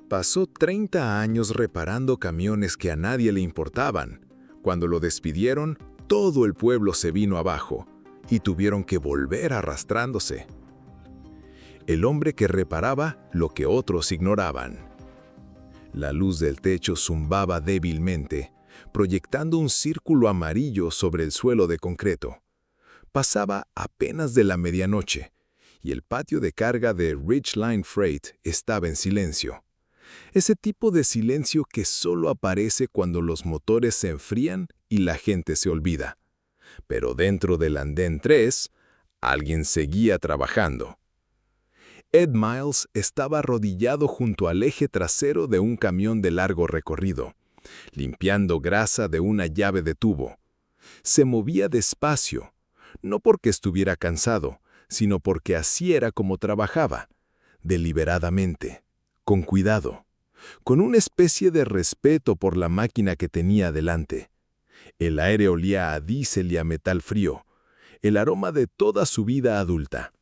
Pasó 30 años reparando camiones que a nadie le importaban. Cuando lo despidieron, todo el pueblo se vino abajo y tuvieron que volver arrastrándose. El hombre que reparaba lo que otros ignoraban. La luz del techo zumbaba débilmente, proyectando un círculo amarillo sobre el suelo de concreto. Pasaba apenas de la medianoche, y el patio de carga de Ridgeline Freight estaba en silencio. Ese tipo de silencio que solo aparece cuando los motores se enfrían y la gente se olvida. Pero dentro del andén 3, alguien seguía trabajando. Ed Miles estaba arrodillado junto al eje trasero de un camión de largo recorrido, limpiando grasa de una llave de tubo. Se movía despacio, no porque estuviera cansado, sino porque así era como trabajaba, deliberadamente, con cuidado, con una especie de respeto por la máquina que tenía delante. El aire olía a diésel y a metal frío, el aroma de toda su vida adulta.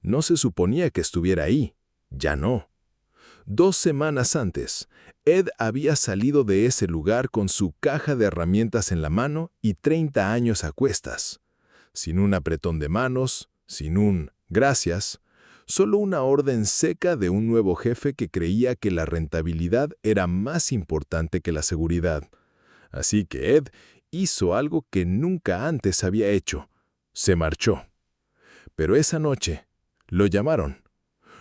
No se suponía que estuviera ahí, ya no. 2 semanas antes, Ed había salido de ese lugar con su caja de herramientas en la mano y 30 años a cuestas. Sin un apretón de manos, sin un «gracias», solo una orden seca de un nuevo jefe que creía que la rentabilidad era más importante que la seguridad. Así que Ed hizo algo que nunca antes había hecho. Se marchó. Pero esa noche lo llamaron.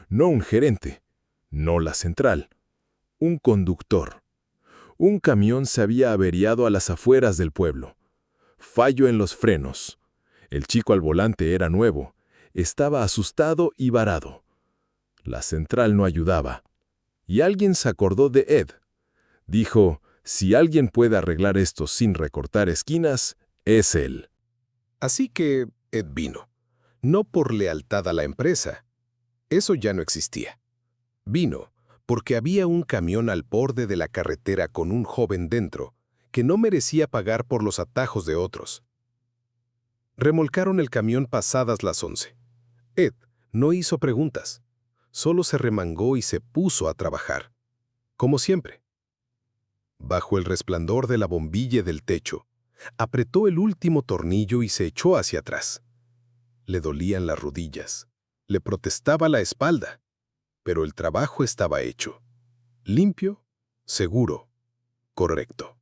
No un gerente, no la central, un conductor. Un camión se había averiado a las afueras del pueblo. Fallo en los frenos. El chico al volante era nuevo. Estaba asustado y varado. La central no ayudaba. Y alguien se acordó de Ed. Dijo, si alguien puede arreglar esto sin recortar esquinas, es él. Así que Ed vino. No por lealtad a la empresa. Eso ya no existía. Vino porque había un camión al borde de la carretera con un joven dentro que no merecía pagar por los atajos de otros. Remolcaron el camión pasadas las 11. Ed no hizo preguntas. Solo se remangó y se puso a trabajar. Como siempre. Bajo el resplandor de la bombilla del techo, apretó el último tornillo y se echó hacia atrás. Le dolían las rodillas. Le protestaba la espalda. Pero el trabajo estaba hecho. Limpio, seguro, correcto.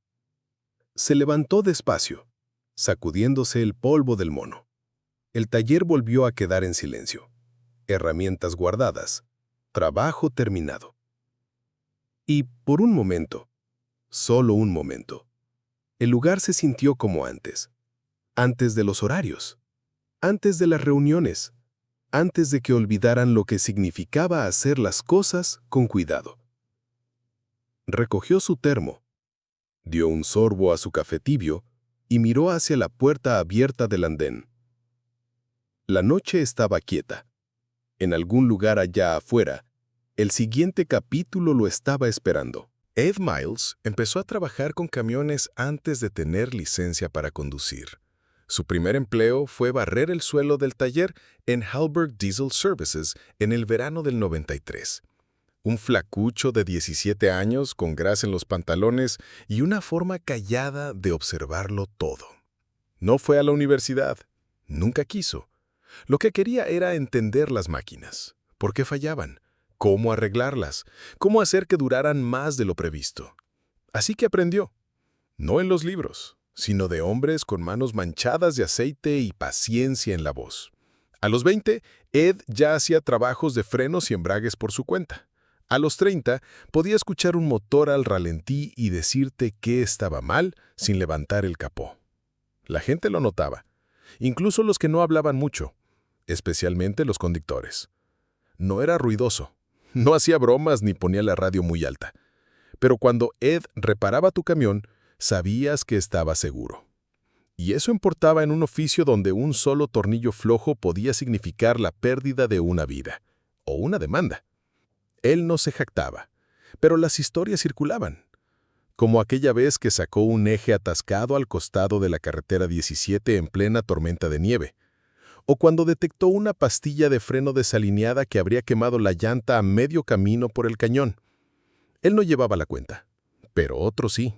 Se levantó despacio, sacudiéndose el polvo del mono. El taller volvió a quedar en silencio. Herramientas guardadas. Trabajo terminado. Y por un momento, solo un momento, el lugar se sintió como antes. Antes de los horarios. Antes de las reuniones. Antes de que olvidaran lo que significaba hacer las cosas con cuidado. Recogió su termo, dio un sorbo a su café tibio y miró hacia la puerta abierta del andén. La noche estaba quieta. En algún lugar allá afuera, el siguiente capítulo lo estaba esperando. Ed Miles empezó a trabajar con camiones antes de tener licencia para conducir. Su primer empleo fue barrer el suelo del taller en Halberg Diesel Services en el verano del 93. Un flacucho de 17 años con grasa en los pantalones y una forma callada de observarlo todo. No fue a la universidad. Nunca quiso. Lo que quería era entender las máquinas. ¿Por qué fallaban? ¿Cómo arreglarlas? ¿Cómo hacer que duraran más de lo previsto? Así que aprendió. No en los libros, sino de hombres con manos manchadas de aceite y paciencia en la voz. A los 20, Ed ya hacía trabajos de frenos y embragues por su cuenta. A los 30, podía escuchar un motor al ralentí y decirte qué estaba mal sin levantar el capó. La gente lo notaba, incluso los que no hablaban mucho, especialmente los conductores. No era ruidoso, no hacía bromas ni ponía la radio muy alta. Pero cuando Ed reparaba tu camión, sabías que estaba seguro. Y eso importaba en un oficio donde un solo tornillo flojo podía significar la pérdida de una vida, o una demanda. Él no se jactaba, pero las historias circulaban. Como aquella vez que sacó un eje atascado al costado de la carretera 17 en plena tormenta de nieve, o cuando detectó una pastilla de freno desalineada que habría quemado la llanta a medio camino por el cañón. Él no llevaba la cuenta, pero otros sí.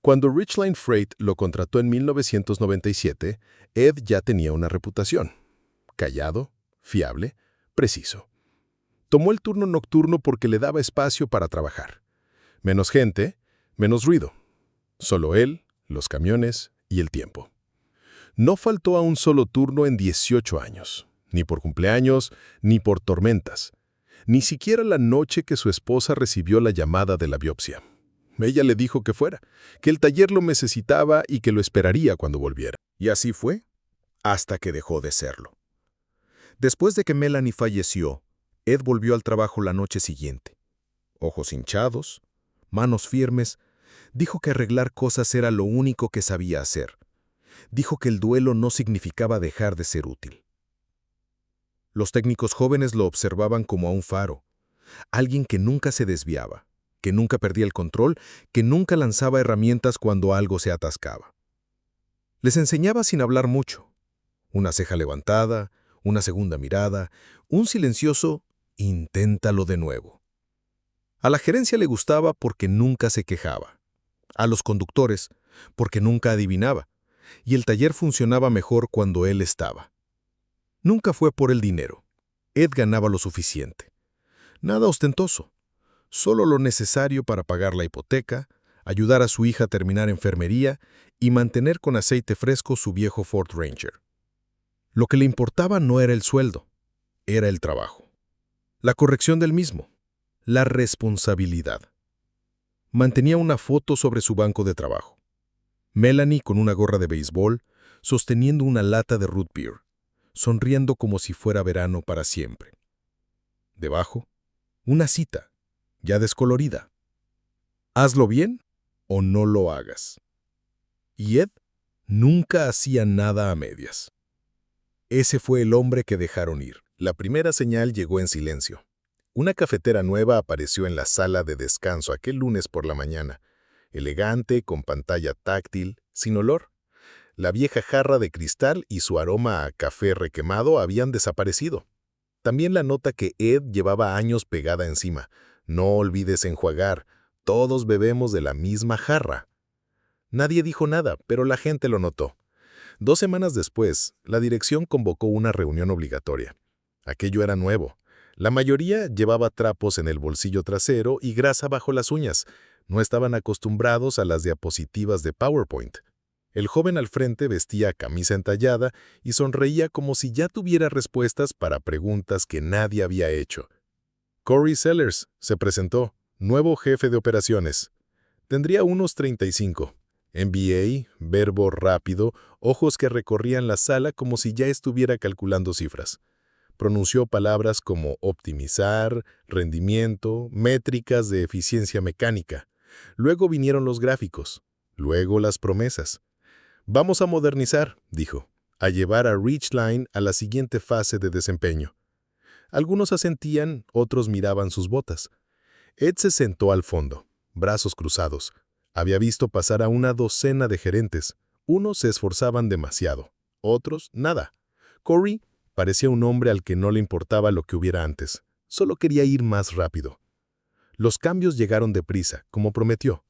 Cuando Ridgeline Freight lo contrató en 1997, Ed ya tenía una reputación. Callado, fiable, preciso. Tomó el turno nocturno porque le daba espacio para trabajar. Menos gente, menos ruido. Solo él, los camiones y el tiempo. No faltó a un solo turno en 18 años, ni por cumpleaños, ni por tormentas. Ni siquiera la noche que su esposa recibió la llamada de la biopsia. Ella le dijo que fuera, que el taller lo necesitaba y que lo esperaría cuando volviera. Y así fue, hasta que dejó de serlo. Después de que Melanie falleció, Ed volvió al trabajo la noche siguiente. Ojos hinchados, manos firmes, dijo que arreglar cosas era lo único que sabía hacer. Dijo que el duelo no significaba dejar de ser útil. Los técnicos jóvenes lo observaban como a un faro, alguien que nunca se desviaba, que nunca perdía el control, que nunca lanzaba herramientas cuando algo se atascaba. Les enseñaba sin hablar mucho. Una ceja levantada, una segunda mirada, un silencioso «inténtalo de nuevo». A la gerencia le gustaba porque nunca se quejaba. A los conductores, porque nunca adivinaba. Y el taller funcionaba mejor cuando él estaba. Nunca fue por el dinero. Ed ganaba lo suficiente. Nada ostentoso. Solo lo necesario para pagar la hipoteca, ayudar a su hija a terminar enfermería y mantener con aceite fresco su viejo Ford Ranger. Lo que le importaba no era el sueldo, era el trabajo. La corrección del mismo, la responsabilidad. Mantenía una foto sobre su banco de trabajo. Melanie con una gorra de béisbol, sosteniendo una lata de root beer, sonriendo como si fuera verano para siempre. Debajo, una cita, ya descolorida. Hazlo bien o no lo hagas. Y Ed nunca hacía nada a medias. Ese fue el hombre que dejaron ir. La primera señal llegó en silencio. Una cafetera nueva apareció en la sala de descanso aquel lunes por la mañana, elegante, con pantalla táctil, sin olor. La vieja jarra de cristal y su aroma a café requemado habían desaparecido. También la nota que Ed llevaba años pegada encima. No olvides enjuagar, todos bebemos de la misma jarra. Nadie dijo nada, pero la gente lo notó. 2 semanas después, la dirección convocó una reunión obligatoria. Aquello era nuevo. La mayoría llevaba trapos en el bolsillo trasero y grasa bajo las uñas. No estaban acostumbrados a las diapositivas de PowerPoint. El joven al frente vestía camisa entallada y sonreía como si ya tuviera respuestas para preguntas que nadie había hecho. Corey Sellers se presentó, nuevo jefe de operaciones. Tendría unos 35. MBA, verbo rápido, ojos que recorrían la sala como si ya estuviera calculando cifras. Pronunció palabras como optimizar, rendimiento, métricas de eficiencia mecánica. Luego vinieron los gráficos, luego las promesas. Vamos a modernizar, dijo, a llevar a Ridgeline a la siguiente fase de desempeño. Algunos asentían, otros miraban sus botas. Ed se sentó al fondo, brazos cruzados. Había visto pasar a una docena de gerentes. Unos se esforzaban demasiado, otros nada. Corey parecía un hombre al que no le importaba lo que hubiera antes. Solo quería ir más rápido. Los cambios llegaron deprisa, como prometió.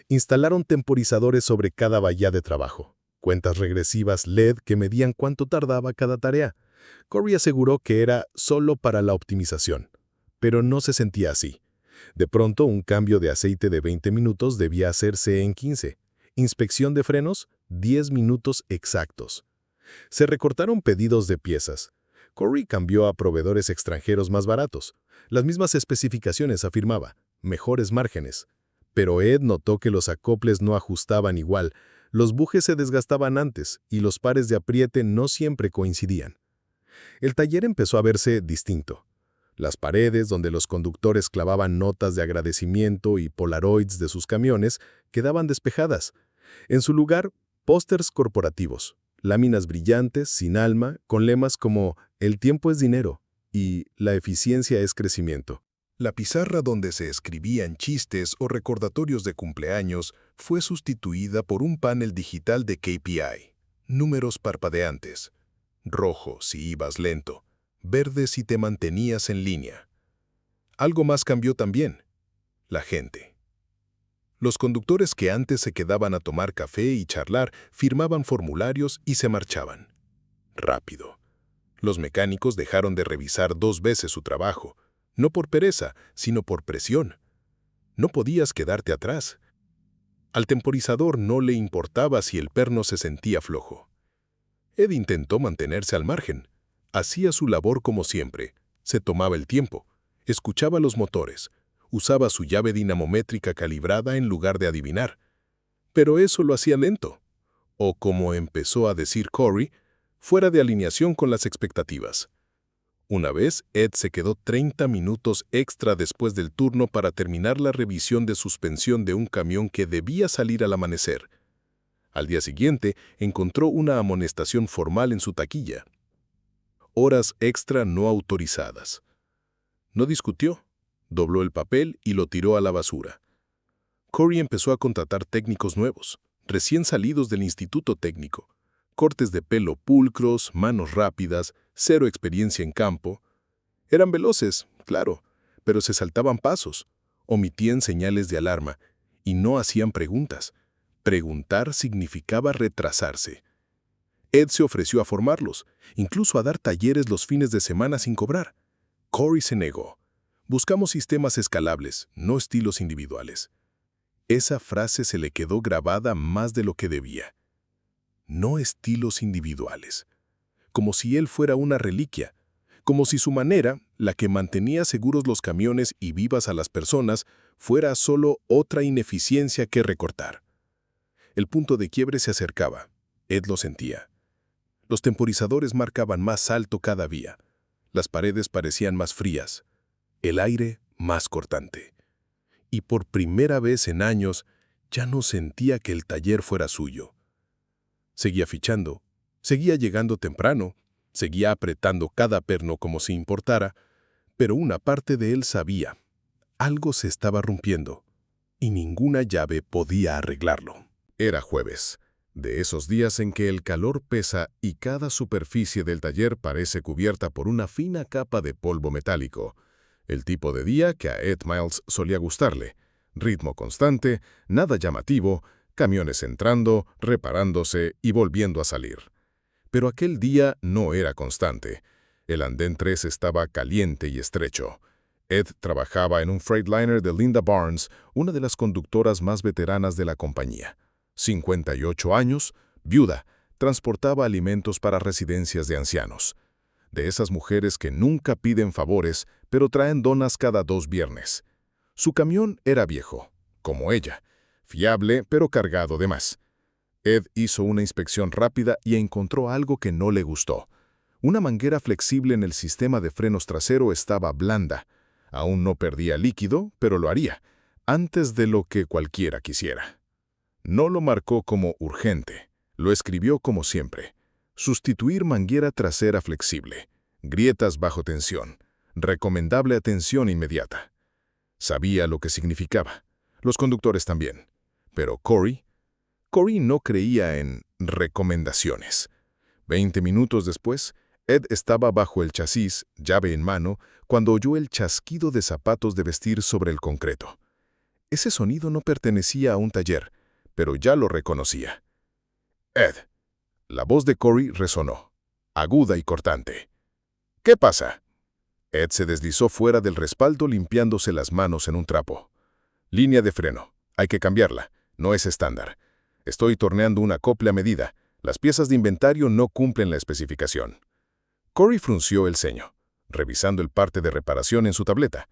Instalaron temporizadores sobre cada bahía de trabajo, cuentas regresivas LED que medían cuánto tardaba cada tarea. Corey aseguró que era solo para la optimización, pero no se sentía así. De pronto, un cambio de aceite de 20 minutos debía hacerse en 15. Inspección de frenos, 10 minutos exactos. Se recortaron pedidos de piezas. Corey cambió a proveedores extranjeros más baratos. Las mismas especificaciones, afirmaba, mejores márgenes. Pero Ed notó que los acoples no ajustaban igual, los bujes se desgastaban antes y los pares de apriete no siempre coincidían. El taller empezó a verse distinto. Las paredes donde los conductores clavaban notas de agradecimiento y polaroids de sus camiones quedaban despejadas. En su lugar, pósters corporativos, láminas brillantes, sin alma, con lemas como «El tiempo es dinero» y «La eficiencia es crecimiento». La pizarra donde se escribían chistes o recordatorios de cumpleaños fue sustituida por un panel digital de KPI, números parpadeantes. Rojo si ibas lento, verde si te mantenías en línea. Algo más cambió también. la gente. Los conductores que antes se quedaban a tomar café y charlar firmaban formularios y se marchaban. Rápido. Los mecánicos dejaron de revisar 2 veces su trabajo, no por pereza, sino por presión. No podías quedarte atrás. Al temporizador no le importaba si el perno se sentía flojo. Ed intentó mantenerse al margen. Hacía su labor como siempre. Se tomaba el tiempo, escuchaba los motores, usaba su llave dinamométrica calibrada en lugar de adivinar. Pero eso lo hacía lento. O como empezó a decir Corey, fuera de alineación con las expectativas. Una vez, Ed se quedó 30 minutos extra después del turno para terminar la revisión de suspensión de un camión que debía salir al amanecer. Al día siguiente, encontró una amonestación formal en su taquilla. Horas extra no autorizadas. No discutió, dobló el papel y lo tiró a la basura. Corey empezó a contratar técnicos nuevos, recién salidos del instituto técnico. Cortes de pelo pulcros, manos rápidas, 0 experiencia en campo. Eran veloces, claro, pero se saltaban pasos, omitían señales de alarma y no hacían preguntas. Preguntar significaba retrasarse. Ed se ofreció a formarlos, incluso a dar talleres los fines de semana sin cobrar. Corey se negó. Buscamos sistemas escalables, no estilos individuales. Esa frase se le quedó grabada más de lo que debía. No estilos individuales. Como si él fuera una reliquia. Como si su manera, la que mantenía seguros los camiones y vivas a las personas, fuera solo otra ineficiencia que recortar. El punto de quiebre se acercaba. Ed lo sentía. Los temporizadores marcaban más alto cada día. Las paredes parecían más frías. El aire más cortante. Y por primera vez en años, ya no sentía que el taller fuera suyo. Seguía fichando, seguía llegando temprano, seguía apretando cada perno como si importara, pero una parte de él sabía. Algo se estaba rompiendo, y ninguna llave podía arreglarlo. Era jueves, de esos días en que el calor pesa y cada superficie del taller parece cubierta por una fina capa de polvo metálico. El tipo de día que a Ed Miles solía gustarle. Ritmo constante, nada llamativo, camiones entrando, reparándose y volviendo a salir. Pero aquel día no era constante. El andén 3 estaba caliente y estrecho. Ed trabajaba en un Freightliner de Linda Barnes, una de las conductoras más veteranas de la compañía. 58 años, viuda, transportaba alimentos para residencias de ancianos. De esas mujeres que nunca piden favores, pero traen donas cada 2 viernes. Su camión era viejo, como ella, fiable pero cargado de más. Ed hizo una inspección rápida y encontró algo que no le gustó. Una manguera flexible en el sistema de frenos trasero estaba blanda. Aún no perdía líquido, pero lo haría, antes de lo que cualquiera quisiera. No lo marcó como urgente, lo escribió como siempre. Sustituir manguera trasera flexible. Grietas bajo tensión. Recomendable atención inmediata. Sabía lo que significaba. Los conductores también. Pero Corey no creía en recomendaciones. 20 minutos después, Ed estaba bajo el chasis, llave en mano, cuando oyó el chasquido de zapatos de vestir sobre el concreto. Ese sonido no pertenecía a un taller, pero ya lo reconocía. Ed. La voz de Corey resonó, aguda y cortante. ¿Qué pasa? Ed se deslizó fuera del respaldo limpiándose las manos en un trapo. Línea de freno. Hay que cambiarla. No es estándar. Estoy torneando una acople a medida. Las piezas de inventario no cumplen la especificación. Corey frunció el ceño, revisando el parte de reparación en su tableta.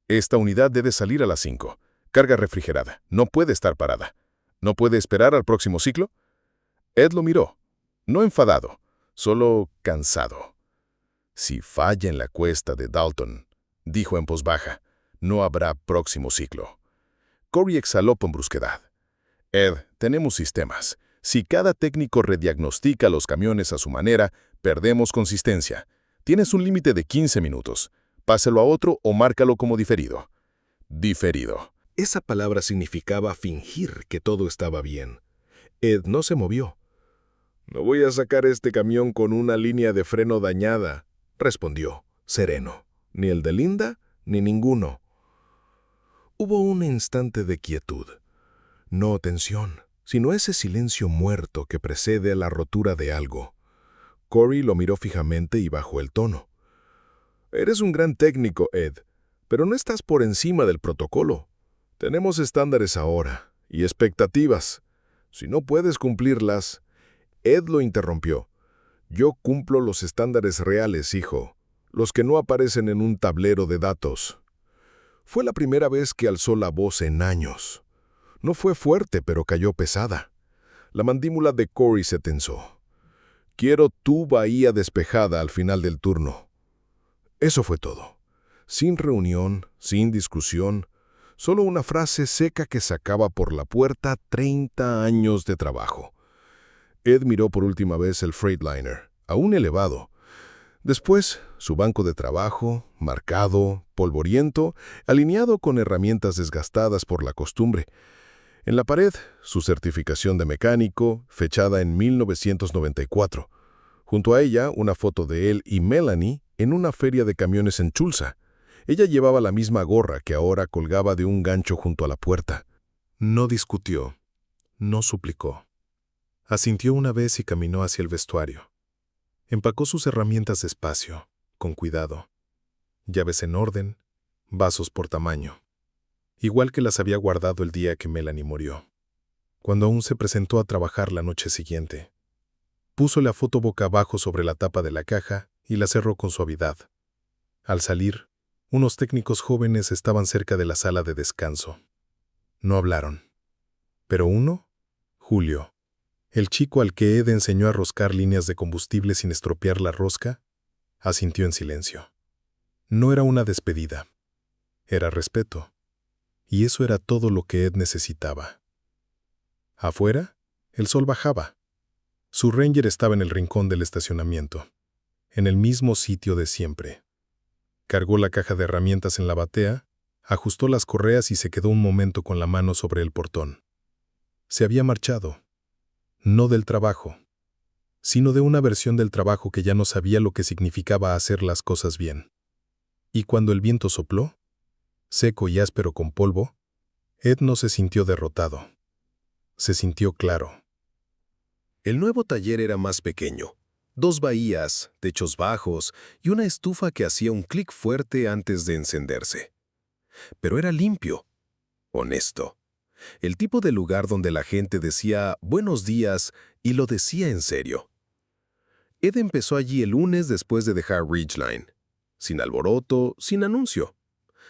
Esta unidad debe salir a las 5. Carga refrigerada. No puede estar parada. ¿No puede esperar al próximo ciclo? Ed lo miró. No enfadado, solo cansado. Si falla en la cuesta de Dalton, dijo en voz baja, no habrá próximo ciclo. Corey exhaló con brusquedad. Ed, tenemos sistemas. Si cada técnico rediagnostica los camiones a su manera, perdemos consistencia. Tienes un límite de 15 minutos. Páselo a otro o márcalo como diferido. Diferido. Esa palabra significaba fingir que todo estaba bien. Ed no se movió. «No voy a sacar este camión con una línea de freno dañada», respondió, sereno. «Ni el de Linda, ni ninguno». Hubo un instante de quietud. No tensión, sino ese silencio muerto que precede a la rotura de algo. Corey lo miró fijamente y bajó el tono. «Eres un gran técnico, Ed, pero no estás por encima del protocolo. Tenemos estándares ahora y expectativas. Si no puedes cumplirlas...» Ed lo interrumpió. «Yo cumplo los estándares reales, hijo, los que no aparecen en un tablero de datos». Fue la primera vez que alzó la voz en años. No fue fuerte, pero cayó pesada. La mandíbula de Corey se tensó. «Quiero tu bahía despejada al final del turno». Eso fue todo. Sin reunión, sin discusión, solo una frase seca que sacaba por la puerta 30 años de trabajo. Ed miró por última vez el Freightliner, aún elevado. Después, su banco de trabajo, marcado, polvoriento, alineado con herramientas desgastadas por la costumbre. En la pared, su certificación de mecánico, fechada en 1994. Junto a ella, una foto de él y Melanie en una feria de camiones en Tulsa. Ella llevaba la misma gorra que ahora colgaba de un gancho junto a la puerta. No discutió, no suplicó. Asintió una vez y caminó hacia el vestuario. Empacó sus herramientas despacio, con cuidado. Llaves en orden, vasos por tamaño. Igual que las había guardado el día que Melanie murió. Cuando aún se presentó a trabajar la noche siguiente, puso la foto boca abajo sobre la tapa de la caja y la cerró con suavidad. Al salir, unos técnicos jóvenes estaban cerca de la sala de descanso. No hablaron. Pero uno, Julio, el chico al que Ed enseñó a roscar líneas de combustible sin estropear la rosca, asintió en silencio. No era una despedida. Era respeto. Y eso era todo lo que Ed necesitaba. Afuera, el sol bajaba. Su Ranger estaba en el rincón del estacionamiento, en el mismo sitio de siempre. Cargó la caja de herramientas en la batea, ajustó las correas y se quedó un momento con la mano sobre el portón. Se había marchado. No del trabajo, sino de una versión del trabajo que ya no sabía lo que significaba hacer las cosas bien. Y cuando el viento sopló, seco y áspero con polvo, Ed no se sintió derrotado. Se sintió claro. El nuevo taller era más pequeño. 2 bahías, techos bajos y una estufa que hacía un clic fuerte antes de encenderse. Pero era limpio, honesto. El tipo de lugar donde la gente decía «buenos días» y lo decía en serio. Ed empezó allí el lunes después de dejar Ridgeline. Sin alboroto, sin anuncio.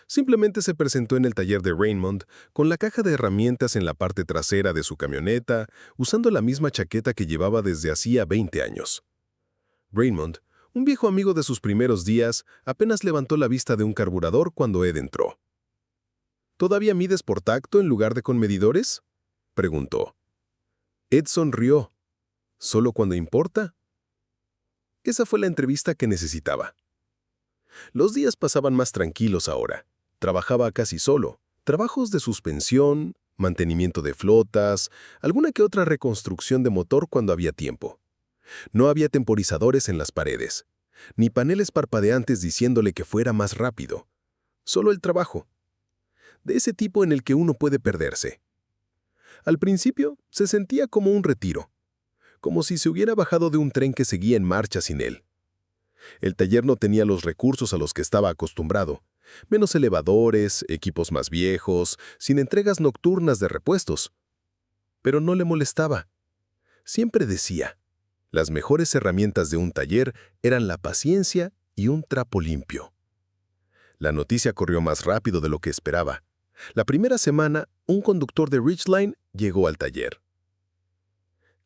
Simplemente se presentó en el taller de Raymond con la caja de herramientas en la parte trasera de su camioneta, usando la misma chaqueta que llevaba desde hacía 20 años. Raymond, un viejo amigo de sus primeros días, apenas levantó la vista de un carburador cuando Ed entró. «¿Todavía mides por tacto en lugar de con medidores?», preguntó. Ed sonrió. «¿Solo cuando importa?». Esa fue la entrevista que necesitaba. Los días pasaban más tranquilos ahora. Trabajaba casi solo. Trabajos de suspensión, mantenimiento de flotas, alguna que otra reconstrucción de motor cuando había tiempo. No había temporizadores en las paredes, ni paneles parpadeantes diciéndole que fuera más rápido. Solo el trabajo. De ese tipo en el que uno puede perderse. Al principio se sentía como un retiro, como si se hubiera bajado de un tren que seguía en marcha sin él. El taller no tenía los recursos a los que estaba acostumbrado, menos elevadores, equipos más viejos, sin entregas nocturnas de repuestos. Pero no le molestaba. Siempre decía, las mejores herramientas de un taller eran la paciencia y un trapo limpio. La noticia corrió más rápido de lo que esperaba. La primera semana, un conductor de Ridgeline llegó al taller.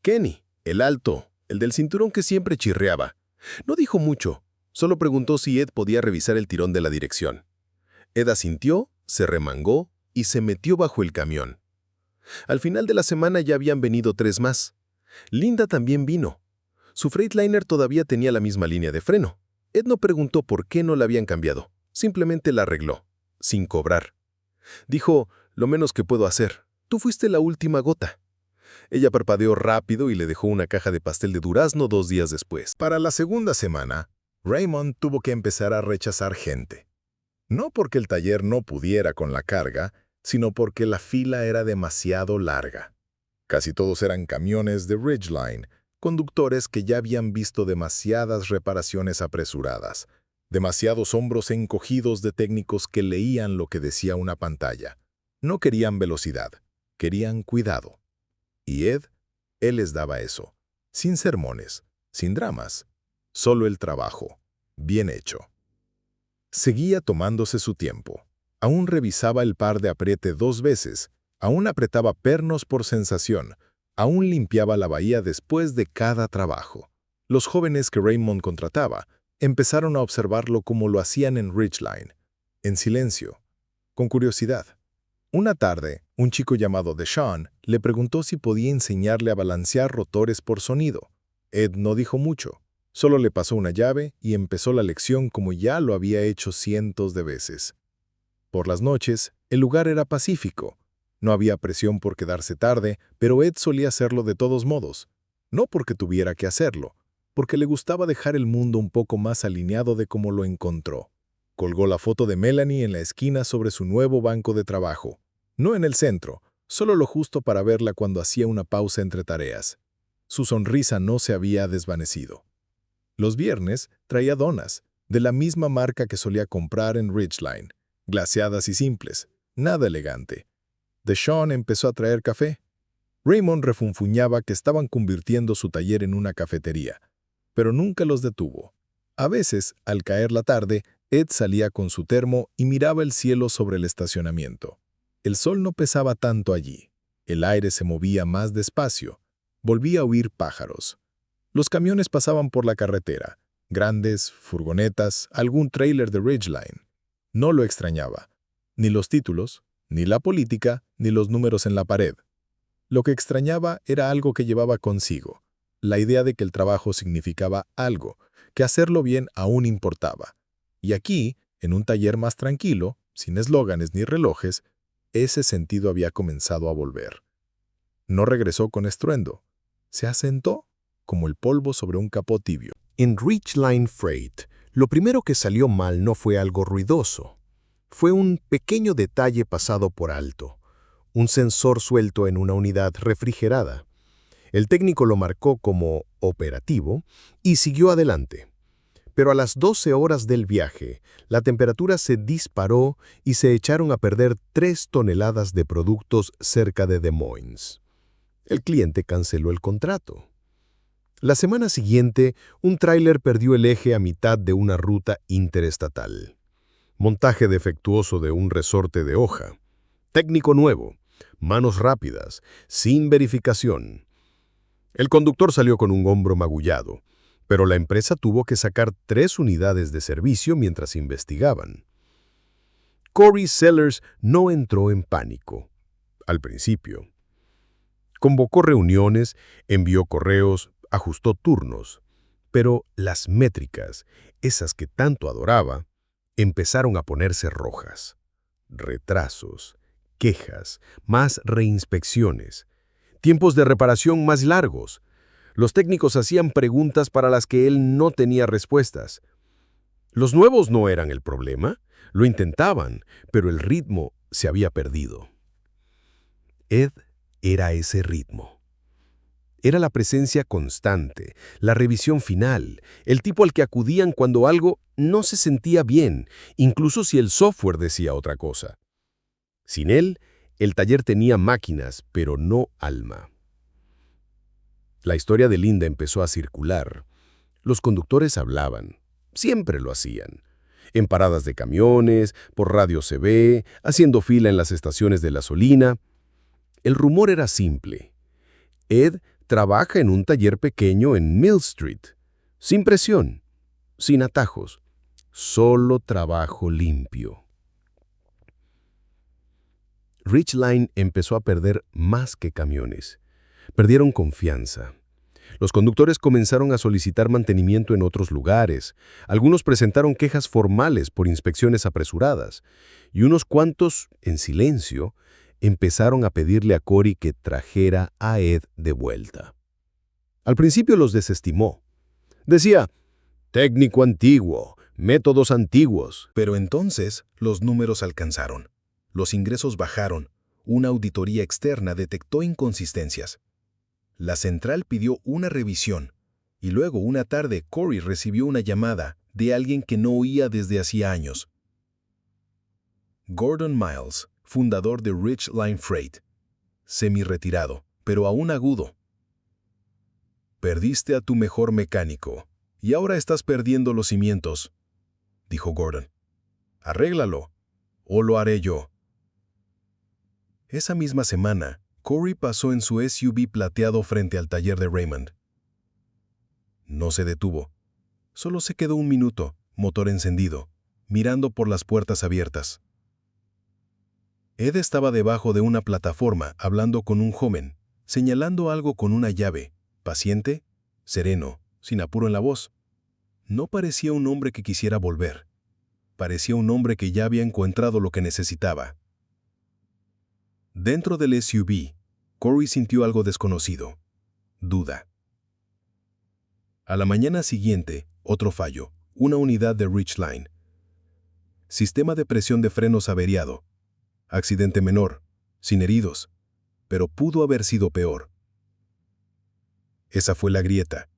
Kenny, el alto, el del cinturón que siempre chirriaba. No dijo mucho, solo preguntó si Ed podía revisar el tirón de la dirección. Ed asintió, se remangó y se metió bajo el camión. Al final de la semana ya habían venido 3 más. Linda también vino. Su Freightliner todavía tenía la misma línea de freno. Ed no preguntó por qué no la habían cambiado. Simplemente la arregló, sin cobrar. Dijo, lo menos que puedo hacer. Tú fuiste la última gota. Ella parpadeó rápido y le dejó una caja de pastel de durazno 2 días después. Para la segunda semana, Raymond tuvo que empezar a rechazar gente. No porque el taller no pudiera con la carga, sino porque la fila era demasiado larga. Casi todos eran camiones de Ridgeline, conductores que ya habían visto demasiadas reparaciones apresuradas, demasiados hombros encogidos de técnicos que leían lo que decía una pantalla. No querían velocidad, querían cuidado. Y él les daba eso, sin sermones, sin dramas, solo el trabajo, bien hecho. Seguía tomándose su tiempo. Aún revisaba el par de apriete 2 veces, aún apretaba pernos por sensación, aún limpiaba la bahía después de cada trabajo. Los jóvenes que Raymond contrataba empezaron a observarlo como lo hacían en Ridgeline, en silencio, con curiosidad. Una tarde, un chico llamado Deshaun le preguntó si podía enseñarle a balancear rotores por sonido. Ed no dijo mucho, solo le pasó una llave y empezó la lección como ya lo había hecho cientos de veces. Por las noches, el lugar era pacífico. No había presión por quedarse tarde, pero Ed solía hacerlo de todos modos. No porque tuviera que hacerlo, porque le gustaba dejar el mundo un poco más alineado de como lo encontró. Colgó la foto de Melanie en la esquina sobre su nuevo banco de trabajo. No en el centro, solo lo justo para verla cuando hacía una pausa entre tareas. Su sonrisa no se había desvanecido. Los viernes traía donas, de la misma marca que solía comprar en Ridgeline, glaseadas y simples, nada elegante. Deshaun empezó a traer café. Raymond refunfuñaba que estaban convirtiendo su taller en una cafetería, pero nunca los detuvo. A veces, al caer la tarde, Ed salía con su termo y miraba el cielo sobre el estacionamiento. El sol no pesaba tanto allí. El aire se movía más despacio. Volvía a oír pájaros. Los camiones pasaban por la carretera. Grandes, furgonetas, algún tráiler de Ridgeline. No lo extrañaba. Ni los títulos, ni la política, ni los números en la pared. Lo que extrañaba era algo que llevaba consigo. La idea de que el trabajo significaba algo, que hacerlo bien aún importaba. Y aquí, en un taller más tranquilo, sin eslóganes ni relojes, ese sentido había comenzado a volver. No regresó con estruendo. Se asentó como el polvo sobre un capó tibio. En Ridgeline Freight, lo primero que salió mal no fue algo ruidoso. Fue un pequeño detalle pasado por alto. Un sensor suelto en una unidad refrigerada. El técnico lo marcó como operativo y siguió adelante. Pero a las 12 horas del viaje, la temperatura se disparó y se echaron a perder 3 toneladas de productos cerca de Des Moines. El cliente canceló el contrato. La semana siguiente, un tráiler perdió el eje a mitad de una ruta interestatal. Montaje defectuoso de un resorte de hoja. Técnico nuevo. Manos rápidas. Sin verificación. El conductor salió con un hombro magullado, pero la empresa tuvo que sacar 3 unidades de servicio mientras investigaban. Corey Sellers no entró en pánico. Al principio. Convocó reuniones, envió correos, ajustó turnos, pero las métricas, esas que tanto adoraba, empezaron a ponerse rojas. Retrasos, quejas, más reinspecciones, tiempos de reparación más largos. Los técnicos hacían preguntas para las que él no tenía respuestas. Los nuevos no eran el problema, lo intentaban, pero el ritmo se había perdido. Ed era ese ritmo. Era la presencia constante, la revisión final, el tipo al que acudían cuando algo no se sentía bien, incluso si el software decía otra cosa. Sin él, el taller tenía máquinas, pero no alma. La historia de Linda empezó a circular. Los conductores hablaban. Siempre lo hacían. En paradas de camiones, por radio CB, haciendo fila en las estaciones de gasolina. El rumor era simple. Ed trabaja en un taller pequeño en Mill Street. Sin presión, sin atajos. Solo trabajo limpio. Ridgeline empezó a perder más que camiones. Perdieron confianza. Los conductores comenzaron a solicitar mantenimiento en otros lugares. Algunos presentaron quejas formales por inspecciones apresuradas. Y unos cuantos, en silencio, empezaron a pedirle a Corey que trajera a Ed de vuelta. Al principio los desestimó. Decía, técnico antiguo, métodos antiguos. Pero entonces los números alcanzaron. Los ingresos bajaron. Una auditoría externa detectó inconsistencias. La central pidió una revisión, y luego una tarde Corey recibió una llamada de alguien que no oía desde hacía años. Gordon Miles, fundador de Rich Line Freight. Semi-retirado, pero aún agudo. «Perdiste a tu mejor mecánico, y ahora estás perdiendo los cimientos», dijo Gordon. «Arréglalo, o lo haré yo». Esa misma semana, Corey pasó en su SUV plateado frente al taller de Raymond. No se detuvo. Solo se quedó un minuto, motor encendido, mirando por las puertas abiertas. Ed estaba debajo de una plataforma hablando con un joven, señalando algo con una llave, paciente, sereno, sin apuro en la voz. No parecía un hombre que quisiera volver. Parecía un hombre que ya había encontrado lo que necesitaba. Dentro del SUV, Corey sintió algo desconocido. Duda. A la mañana siguiente, otro fallo, una unidad de Rich Line. Sistema de presión de frenos averiado. Accidente menor, sin heridos, pero pudo haber sido peor. Esa fue la grieta,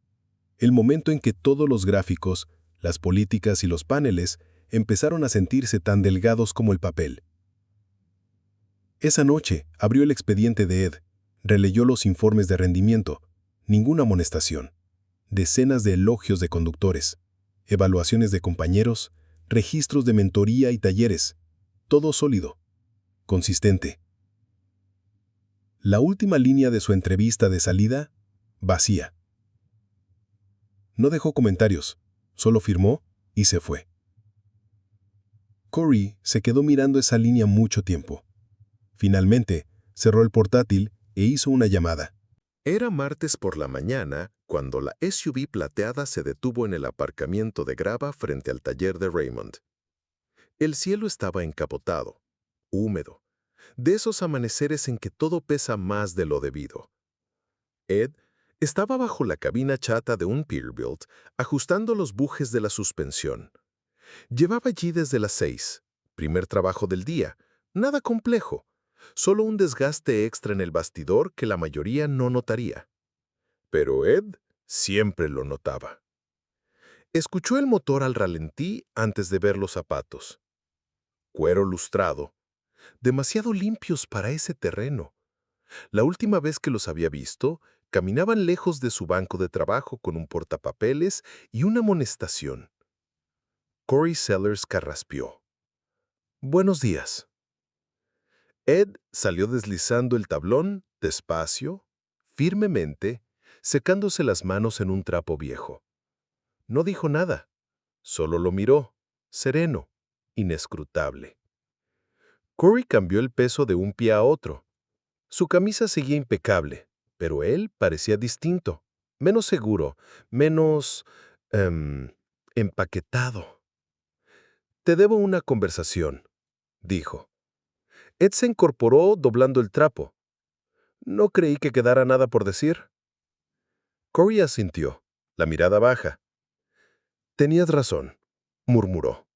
el momento en que todos los gráficos, las políticas y los paneles empezaron a sentirse tan delgados como el papel. Esa noche abrió el expediente de Ed, releyó los informes de rendimiento, ninguna amonestación, decenas de elogios de conductores, evaluaciones de compañeros, registros de mentoría y talleres, todo sólido, consistente. La última línea de su entrevista de salida, vacía. No dejó comentarios, solo firmó y se fue. Corey se quedó mirando esa línea mucho tiempo. Finalmente, cerró el portátil e hizo una llamada. Era martes por la mañana cuando la SUV plateada se detuvo en el aparcamiento de grava frente al taller de Raymond. El cielo estaba encapotado, húmedo, de esos amaneceres en que todo pesa más de lo debido. Ed estaba bajo la cabina chata de un Peterbilt, ajustando los bujes de la suspensión. Llevaba allí desde las 6, primer trabajo del día, nada complejo, solo un desgaste extra en el bastidor que la mayoría no notaría. Pero Ed siempre lo notaba. Escuchó el motor al ralentí antes de ver los zapatos. Cuero lustrado, demasiado limpios para ese terreno. La última vez que los había visto, caminaban lejos de su banco de trabajo con un portapapeles y una amonestación. Corey Sellers carraspeó. «Buenos días». Ed salió deslizando el tablón, despacio, firmemente, secándose las manos en un trapo viejo. No dijo nada, solo lo miró, sereno, inescrutable. Corey cambió el peso de un pie a otro. Su camisa seguía impecable, pero él parecía distinto, menos seguro, menos empaquetado. «Te debo una conversación», dijo. Ed se incorporó doblando el trapo. «No creí que quedara nada por decir». Corey asintió, la mirada baja. «Tenías razón», murmuró.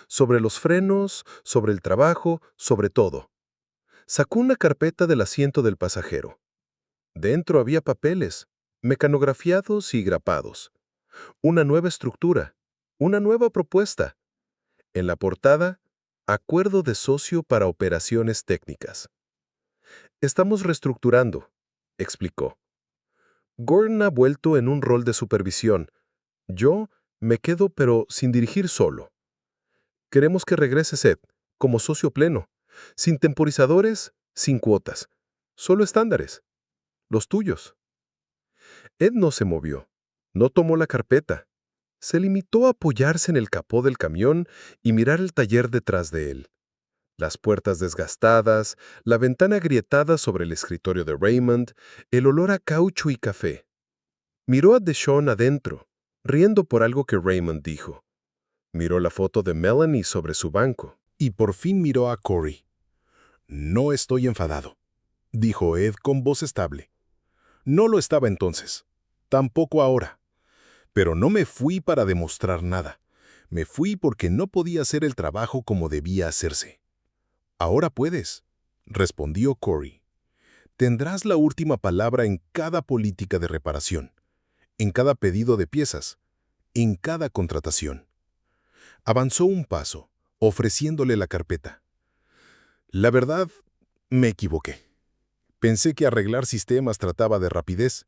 «Sobre los frenos, sobre el trabajo, sobre todo». Sacó una carpeta del asiento del pasajero. Dentro había papeles, mecanografiados y grapados. Una nueva estructura, una nueva propuesta. En la portada, acuerdo de socio para operaciones técnicas. «Estamos reestructurando», explicó. «Gordon ha vuelto en un rol de supervisión. Yo me quedo, pero sin dirigir solo. Queremos que regreses, Ed, como socio pleno, sin temporizadores, sin cuotas, solo estándares, los tuyos». Ed no se movió, no tomó la carpeta. Se limitó a apoyarse en el capó del camión y mirar el taller detrás de él. Las puertas desgastadas, la ventana agrietada sobre el escritorio de Raymond, el olor a caucho y café. Miró a Deshawn adentro, riendo por algo que Raymond dijo. Miró la foto de Melanie sobre su banco. Y por fin miró a Corey. «No estoy enfadado», dijo Ed con voz estable. «No lo estaba entonces. Tampoco ahora. Pero no me fui para demostrar nada. Me fui porque no podía hacer el trabajo como debía hacerse. Ahora puedes, respondió Corey. Tendrás la última palabra en cada política de reparación, en cada pedido de piezas, en cada contratación. Avanzó un paso, ofreciéndole la carpeta. La verdad, me equivoqué. Pensé que arreglar sistemas trataba de rapidez.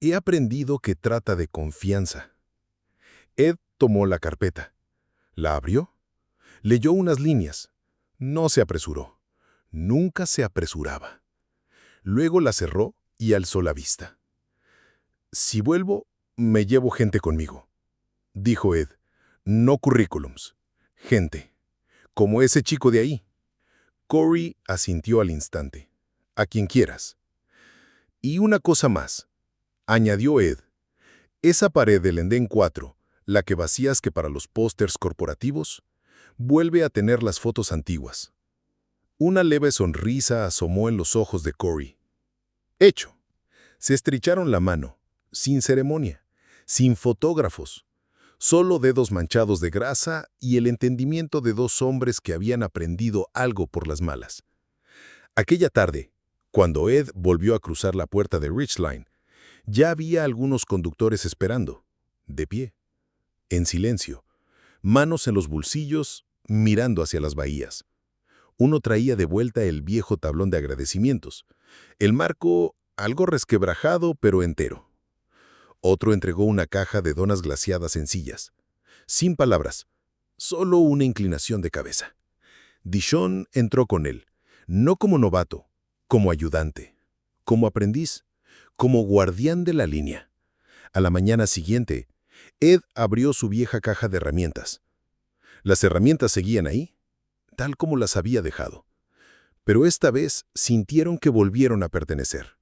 He aprendido que trata de confianza. Ed tomó la carpeta. La abrió. Leyó unas líneas. No se apresuró. Nunca se apresuraba. Luego la cerró y alzó la vista. Si vuelvo, me llevo gente conmigo, dijo Ed. No currículums. Gente. Como ese chico de ahí. Corey asintió al instante. A quien quieras. Y una cosa más, añadió Ed. Esa pared del Endén 4, la que vacías que para los pósters corporativos, vuelve a tener las fotos antiguas. Una leve sonrisa asomó en los ojos de Corey. Hecho. Se estrecharon la mano, sin ceremonia, sin fotógrafos, solo dedos manchados de grasa y el entendimiento de dos hombres que habían aprendido algo por las malas. Aquella tarde, cuando Ed volvió a cruzar la puerta de Ridgeline, ya había algunos conductores esperando, de pie, en silencio, manos en los bolsillos, mirando hacia las bahías. Uno traía de vuelta el viejo tablón de agradecimientos, el marco algo resquebrajado pero entero. Otro entregó una caja de donas glaciadas sencillas, sin palabras, solo una inclinación de cabeza. Dishon entró con él, no como novato, como ayudante, como aprendiz, como guardián de la línea. A la mañana siguiente, Ed abrió su vieja caja de herramientas. Las herramientas seguían ahí, tal como las había dejado. Pero esta vez sintieron que volvieron a pertenecer.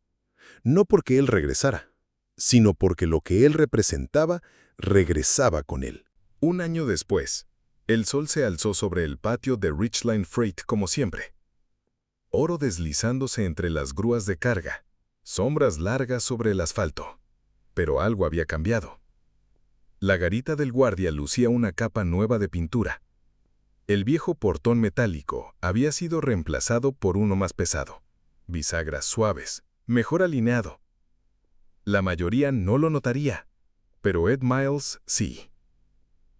No porque él regresara, sino porque lo que él representaba regresaba con él. Un año después, el sol se alzó sobre el patio de Ridgeline Freight como siempre. Oro deslizándose entre las grúas de carga, sombras largas sobre el asfalto. Pero algo había cambiado. La garita del guardia lucía una capa nueva de pintura. El viejo portón metálico había sido reemplazado por uno más pesado, bisagras suaves, mejor alineado. La mayoría no lo notaría, pero Ed Miles sí.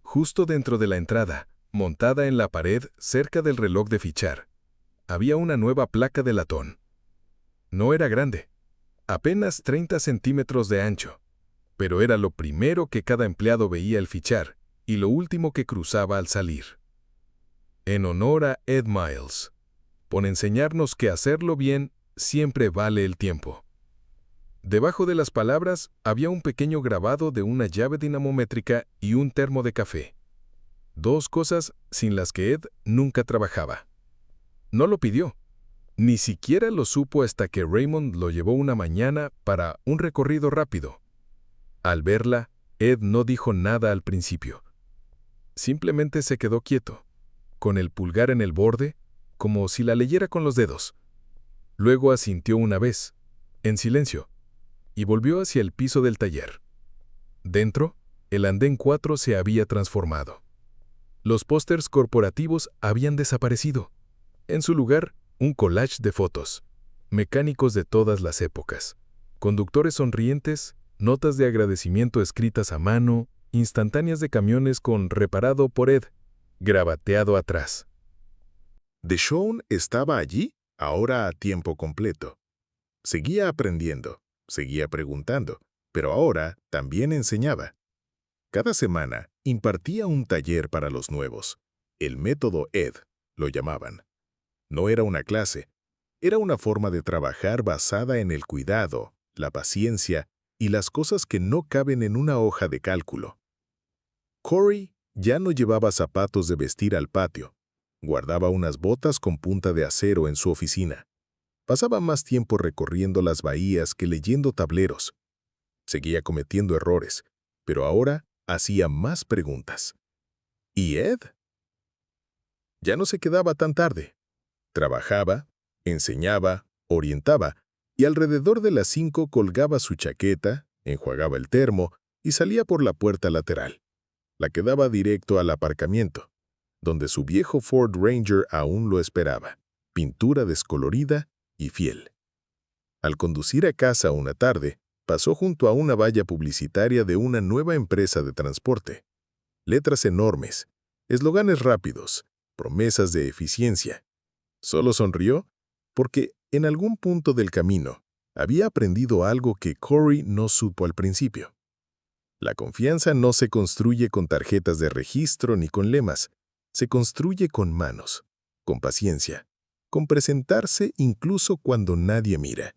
Justo dentro de la entrada, montada en la pared cerca del reloj de fichar, había una nueva placa de latón. No era grande, apenas 30 centímetros de ancho, pero era lo primero que cada empleado veía al fichar y lo último que cruzaba al salir. En honor a Ed Miles, por enseñarnos que hacerlo bien siempre vale el tiempo. Debajo de las palabras había un pequeño grabado de una llave dinamométrica y un termo de café. Dos cosas sin las que Ed nunca trabajaba. No lo pidió. Ni siquiera lo supo hasta que Raymond lo llevó una mañana para un recorrido rápido. Al verla, Ed no dijo nada al principio. Simplemente se quedó quieto, con el pulgar en el borde, como si la leyera con los dedos. Luego asintió una vez, en silencio, y volvió hacia el piso del taller. Dentro, el andén 4 se había transformado. Los pósters corporativos habían desaparecido. En su lugar, un collage de fotos, mecánicos de todas las épocas, conductores sonrientes, notas de agradecimiento escritas a mano, instantáneas de camiones con reparado por Ed, gravateado atrás. Dishon estaba allí, ahora a tiempo completo. Seguía aprendiendo, seguía preguntando, pero ahora también enseñaba. Cada semana impartía un taller para los nuevos. El método Ed, lo llamaban. No era una clase, era una forma de trabajar basada en el cuidado, la paciencia y las cosas que no caben en una hoja de cálculo. Corey ya no llevaba zapatos de vestir al patio. Guardaba unas botas con punta de acero en su oficina. Pasaba más tiempo recorriendo las bahías que leyendo tableros. Seguía cometiendo errores, pero ahora hacía más preguntas. ¿Y Ed? Ya no se quedaba tan tarde. Trabajaba, enseñaba, orientaba, y alrededor de las 5 colgaba su chaqueta, enjuagaba el termo y salía por la puerta lateral, la que daba directo al aparcamiento, donde su viejo Ford Ranger aún lo esperaba. pintura descolorida y fiel. Al conducir a casa una tarde, pasó junto a una valla publicitaria de una nueva empresa de transporte. Letras enormes, esloganes rápidos, promesas de eficiencia. Solo sonrió porque en algún punto del camino había aprendido algo que Corey no supo al principio. La confianza no se construye con tarjetas de registro ni con lemas, se construye con manos, con paciencia, con presentarse incluso cuando nadie mira.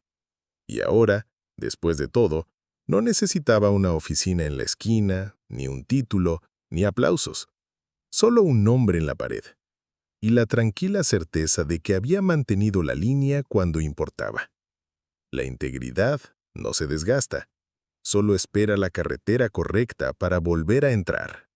Y ahora, después de todo, no necesitaba una oficina en la esquina, ni un título, ni aplausos. Solo un nombre en la pared. Y la tranquila certeza de que había mantenido la línea cuando importaba. La integridad no se desgasta, solo espera la carretera correcta para volver a entrar.